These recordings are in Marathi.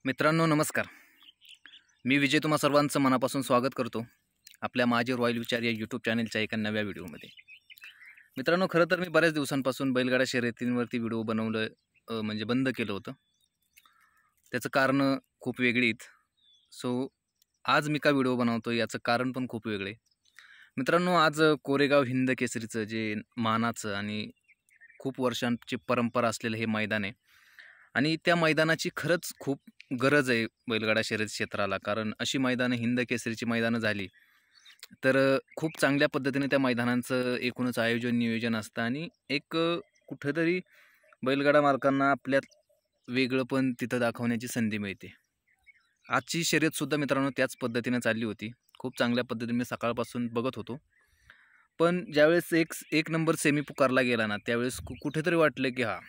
मित्रांनो नमस्कार. मी विजय तुम्हा सर्वांचं मनापासून स्वागत करतो आपल्या माझे रॉयल विचार या यूट्यूब चॅनलच्या एका नव्या व्हिडिओमध्ये. मित्रांनो, खरं तर मी बऱ्याच दिवसांपासून बैलगाडा शर्यतींवरती व्हिडिओ बनवलं म्हणजे बंद केलं होतं. त्याचं कारण खूप वेगळीत. सो आज मी का व्हिडिओ बनवतो याचं कारण पण खूप वेगळे. मित्रांनो, आज कोरेगाव हिंद केसरीचं जे मानाचं आणि खूप वर्षांची परंपरा असलेलं हे मैदान आहे आणि त्या मैदानाची खरंच खूप गरज आहे बैलगाडा शर्यत क्षेत्राला. कारण अशी मैदानं हिंद केसरीची मैदानं झाली तर खूप चांगल्या पद्धतीने त्या मैदानांचं एकूणच आयोजन नियोजन असतं आणि एक कुठेतरी बैलगाडा मालकांना आपल्यात वेगळं पण तिथं दाखवण्याची संधी मिळते. आजची शर्यतसुद्धा मित्रांनो त्याच पद्धतीनं चालली होती. खूप चांगल्या पद्धतीने मी सकाळपासून बघत होतो. पण ज्यावेळेस एक नंबर सेमी पुकारला गेला ना, त्यावेळेस कुठेतरी वाटलं की हां,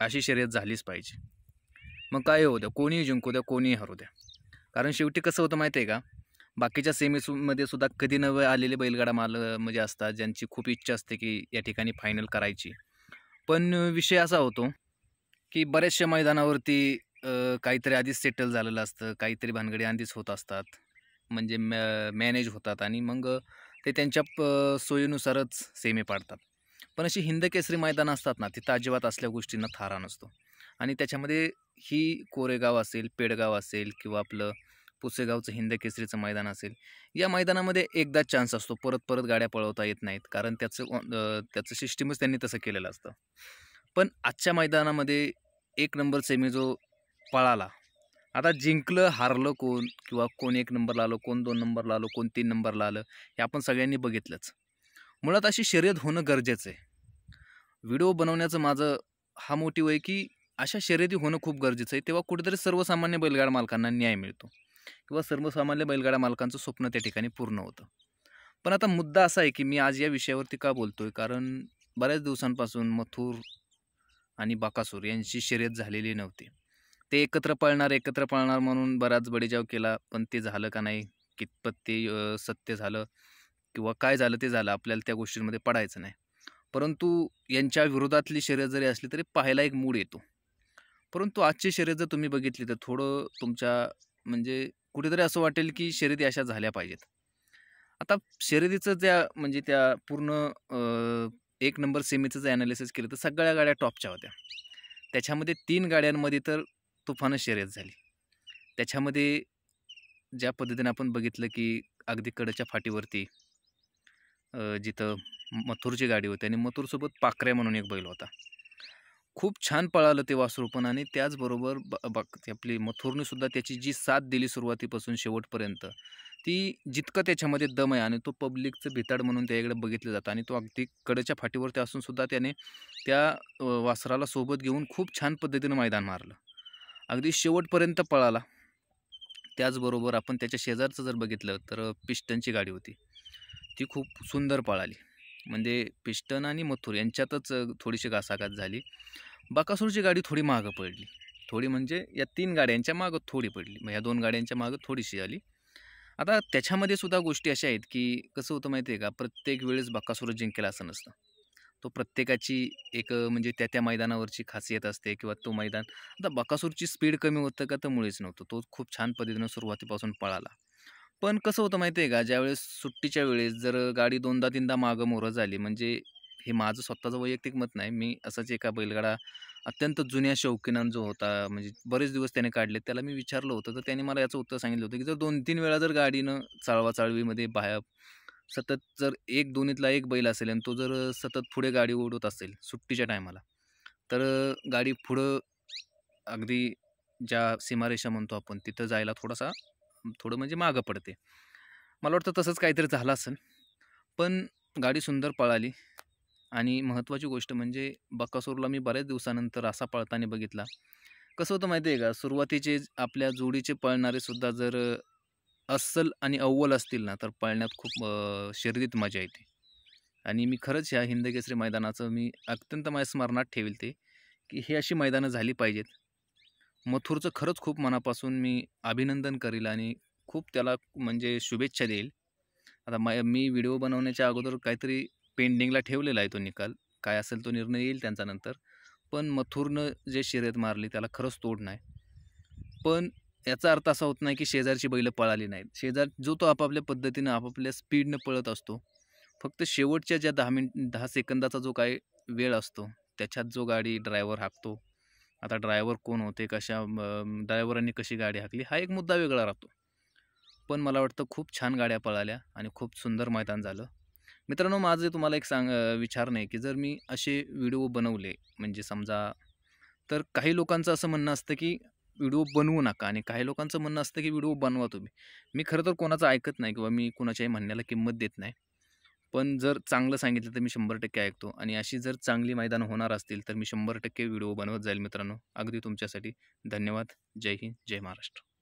अशी शर्यत झालीच पाहिजे. मग काय होऊ द्या, कोणीही जिंकू द्या, कोणीही हरू द्या. कारण शेवटी कसं होतं माहिती आहे का, बाकीच्या सेमीमध्ये सुद्धा कधी नवे आलेले बैलगाडा म्हणजे असतात, ज्यांची खूप इच्छा असते की या ठिकाणी फायनल करायची. पण विषय असा होतो की बऱ्याचशा मैदानावरती काहीतरी आधीच सेटल झालेलं असतं, काहीतरी भानगडी आधीच होत असतात, म्हणजे मॅनेज होतात आणि मग ते त्यांच्या सोयीनुसारच सेमी पाडतात. पण अशी हिंद केसरी मैदानं असतात ना, तिथं अजिबात असल्या गोष्टींना थारा नसतो. आणि त्याच्यामध्ये ही कोरेगाव असेल, पेडगाव असेल किंवा आपलं पुसेगावचं हिंद केसरीचं मैदान असेल, या मैदानामध्ये एकदाच चान्स असतो. परत परत गाड्या पळवता येत नाहीत, कारण त्याचं सिस्टीमच त्यांनी तसं केलेलं असतं. पण आजच्या मैदानामध्ये एक नंबर सेमी जो पळाला, आता जिंकलं हारलं कोण किंवा कोण 1 नंबरला आलं, कोण 2 नंबरला आलं, कोण 3 नंबरला आलं, हे आपण सगळ्यांनी बघितलंच. मुळात अशी शर्यत होणं गरजेचं आहे. व्हिडिओ बनवण्याचं माझं हा मोटिव्ह आहे की अशा शर्यती होणं खूप गरजेचं आहे. तेव्हा कुठेतरी सर्वसामान्य बैलगाडा मालकांना न्याय मिळतो किंवा सर्वसामान्य बैलगाडा मालकांचं स्वप्न त्या ठिकाणी पूर्ण होतं. पण आता मुद्दा असा आहे की मी आज या विषयावरती का बोलतोय, कारण बऱ्याच दिवसांपासून मथुर आणि बकासूर यांची शर्यत झालेली नव्हती. ते एकत्र पळणार म्हणून बराच बडेजाव केला, पण ते झालं का नाही, कितपत ते सत्य झालं किंवा काय झालं ते झालं, आपल्याला त्या गोष्टींमध्ये पडायचं नाही. परंतु यांच्या विरोधातली शर्यत जरी असली तरी पाहायला एक मूड येतो. परंतु आजची शर्यत जर तुम्ही बघितली तर थोडं तुमच्या म्हणजे कुठेतरी असं वाटेल की शर्यती अशा झाल्या पाहिजेत. आता शर्यतीचं म्हणजे त्या पूर्ण 1 नंबर सेमीचं जर ॲनालिसिस केलं तर सगळ्या गाड्या टॉपच्या होत्या. त्याच्यामध्ये 3 गाड्यांमध्ये तर तुफानच शर्यत झाली. त्याच्यामध्ये ज्या पद्धतीने आपण बघितलं की अगदी कडेच्या फाटीवरती जिथं मथुरची गाडी होती आणि मथुरसोबत पाखऱ्या म्हणून एक बैल होता. खूप छान पळालं ते वासरू पण आणि त्याचबरोबर ती आपली मथुरने सुद्धा त्याची जी साथ दिली सुरुवातीपासून शेवटपर्यंत, ती जितकं त्याच्यामध्ये दम आहे आणि तो पब्लिकचं भिताड म्हणून त्याकडे बघितलं जातं आणि तो अगदी कडेच्या फाटीवरती असून सुद्धा त्याने त्या वासराला सोबत घेऊन खूप छान पद्धतीनं मैदान मारलं. अगदी शेवटपर्यंत पळाला. त्याचबरोबर आपण त्याच्या शेजारचं जर बघितलं तर पिस्टनची गाडी होती. ती खूप सुंदर पळाली. म्हणजे पिस्टन आणि मथुर यांच्यातच थोडीशी घासाघात झाली. बकासूरची गाडी थोडी मागं पडली. थोडी म्हणजे या 3 गाड्यांच्या मागं थोडी पडली. मग या 2 गाड्यांच्या मागं थोडीशी आली. आता त्याच्यामध्ये सुद्धा गोष्टी अशा आहेत की कसं होतं माहिती आहे का, प्रत्येक वेळेस बकासूरच जिंकेल असं नसतं. तो प्रत्येकाची एक म्हणजे त्या मैदानावरची खासियत असते किंवा तो मैदान. आता बकासूरची स्पीड कमी होतं का, तर मुळीच नव्हतं. तो खूप छान पद्धतीनं सुरुवातीपासून पळाला. पण कसं होतं माहिती आहे का, ज्यावेळेस सुट्टीच्या वेळेस जर गाडी 2दा-3दा मागं मोरं झाली, म्हणजे हे माझं स्वतःचं वैयक्तिक मत नाही. मी असाच एका बैलगाडा अत्यंत जुन्या शौकीनान जो होता, म्हणजे बरेच दिवस त्याने काढले, त्याला मी विचारलं होतं, तर त्याने मला याचं उत्तर सांगितलं होतं की जर 2-3 वेळा जर गाडीनं चाळवाचाळवीमध्ये बाहेर सतत जर 1-2तला एक बैल असेल आणि तो जर सतत पुढे गाडी ओढत असेल सुट्टीच्या टायमाला, तर गाडी पुढं अगदी ज्या सीमारेषा म्हणतो आपण तिथं जायला थोडं म्हणजे मागं पडते. मला वाटतं तसंच काहीतरी झालं असेल. पण गाडी सुंदर पळाली आणि महत्त्वाची गोष्ट म्हणजे बकासूरला मी बऱ्याच दिवसानंतर असा पळताना बघितला. कसं होतं माहिती आहे का, सुरुवातीचे आपल्या जोडीचे पळणारे सुद्धा जर अस्सल आणि अव्वल असतील ना, तर पळण्यात खूप शर्यतीत मजा येते. आणि मी खरंच ह्या हिंदकेसरी मैदानाचं मी अत्यंत माझ्या स्मरणात ठेवेल ते, की ही अशी मैदानं झाली पाहिजेत. मथुरचं खरंच खूप मनापासून मी अभिनंदन करेल आणि खूप त्याला म्हणजे शुभेच्छा देईल. आता मी व्हिडिओ बनवण्याच्या अगोदर काहीतरी पेंडिंगला ठेवलेला आहे तो निकाल. काय असेल तो निर्णय येईल त्यांचा नंतर. पण मथुरनं जे शर्यत मारली त्याला खरंच तोड नाही. पण याचा अर्थ असा होत नाही की शेजारची बैलं पळाली नाहीत. शेजार जो तो आपापल्या पद्धतीनं आपापल्या स्पीडनं पळत असतो. फक्त शेवटच्या ज्या 10 सेकंदाचा जो काही वेळ असतो, त्याच्यात जो गाडी ड्रायव्हर हाकतो. आता ड्रायव्हर कोण होते, ड्रायव्हरांनी कशी गाडी हाकली, हा एक मुद्दा वेगळा राहतो. पण मला वाटतं खूप छान गाड्या पळाल्या आणि खूप सुंदर मैदान झालं. मित्रांनो, माझं तुम्हाला एक विचारणं आहे, की जर मी असे व्हिडिओ बनवले, म्हणजे समजा, तर काही लोकांचं असं म्हणणं असतं, की व्हिडिओ बनवू नका आणि काही लोकांचं म्हणणं असतं, की व्हिडिओ बनवा तुम्ही. मी खरं तर कोणाचं ऐकत नाही किंवा मी कुणाच्याही म्हणण्याला किंमत देत नाही. पण जर चांगलं सांगितलं तर मी 100% ऐकतो आणि अशी जर चांगली मैदानं होणार असतील, तर मी 100% व्हिडिओ बनवत जाईल मित्रांनो. अगदी तुमच्यासाठी. धन्यवाद. जय हिंद, जय महाराष्ट्र.